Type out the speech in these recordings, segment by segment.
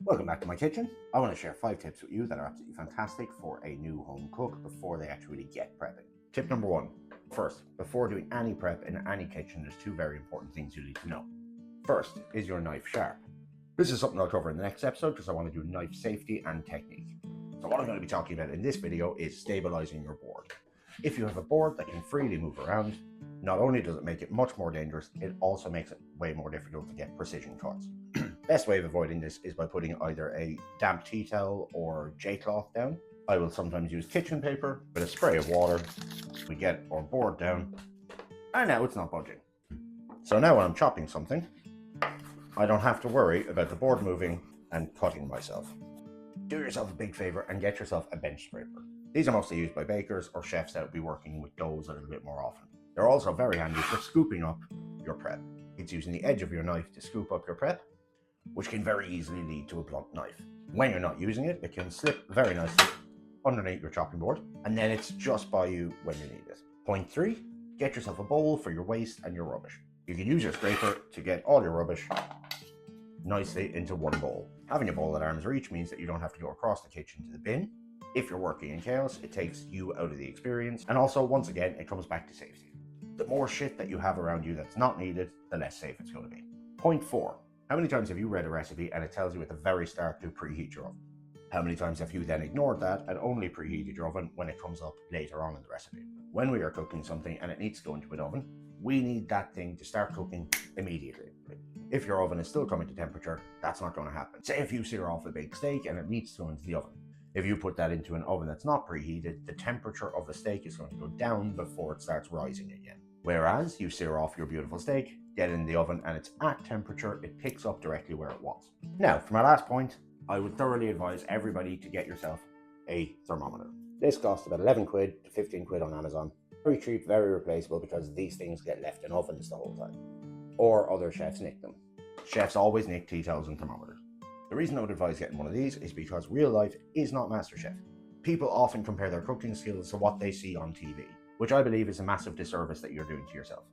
Welcome back to my kitchen. I want to share 5 tips with you that are absolutely fantastic for a new home cook before they actually get prepping. Tip number 1. First, before doing any prep in any kitchen, there's 2 very important things you need to know. First, is your knife sharp? This is something I'll cover in the next episode because I want to do knife safety and technique. So what I'm going to be talking about in this video is stabilizing your board. If you have a board that can freely move around, not only does it make it much more dangerous, it also makes it way more difficult to get precision cuts. Best way of avoiding this is by putting either a damp tea towel or J-cloth down. I will sometimes use kitchen paper with a spray of water. We get our board down, and now it's not budging. So now when I'm chopping something, I don't have to worry about the board moving and cutting myself. Do yourself a big favor and get yourself a bench scraper. These are mostly used by bakers or chefs that will be working with doughs a little bit more often. They're also very handy for scooping up your prep. It's using the edge of your knife to scoop up your prep, which can very easily lead to a blunt knife. When you're not using it, it can slip very nicely underneath your chopping board, and then it's just by you when you need it. Point 3, get yourself a bowl for your waste and your rubbish. You can use your scraper to get all your rubbish nicely into one bowl. Having a bowl at arm's reach means that you don't have to go across the kitchen to the bin. If you're working in chaos, it takes you out of the experience, and also, once again, it comes back to safety. The more shit that you have around you that's not needed, the less safe it's going to be. Point 4. How many times have you read a recipe and it tells you at the very start to preheat your oven? How many times have you then ignored that and only preheated your oven when it comes up later on in the recipe? When we are cooking something and it needs to go into an oven, we need that thing to start cooking immediately. If your oven is still coming to temperature, that's not going to happen. Say if you sear off a big steak and it needs to go into the oven. If you put that into an oven that's not preheated, the temperature of the steak is going to go down before it starts rising again. Whereas you sear off your beautiful steak, get it in the oven, and it's at temperature, it picks up directly where it was. Now, for my last point, I would thoroughly advise everybody to get yourself a thermometer. This costs about 11 quid to 15 quid on Amazon. Very cheap, very replaceable, because these things get left in ovens the whole time. Or other chefs nick them. Chefs always nick tea towels and thermometers. The reason I would advise getting one of these is because real life is not MasterChef. People often compare their cooking skills to what they see on TV, which I believe is a massive disservice that you're doing to yourself.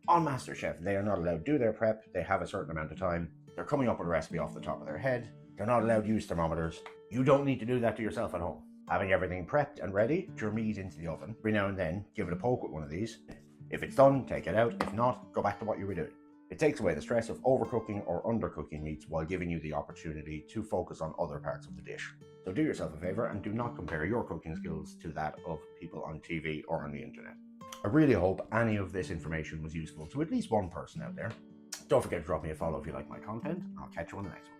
On MasterChef, they are not allowed to do their prep, they have a certain amount of time, they're coming up with a recipe off the top of their head, they're not allowed to use thermometers. You don't need to do that to yourself at home. Having everything prepped and ready, put your meat into the oven. Every now and then, give it a poke with one of these. If it's done, take it out. If not, go back to what you were doing. It takes away the stress of overcooking or undercooking meats while giving you the opportunity to focus on other parts of the dish. So do yourself a favor and do not compare your cooking skills to that of people on TV or on the internet. I really hope any of this information was useful to at least one person out there. Don't forget to drop me a follow if you like my content. I'll catch you on the next one.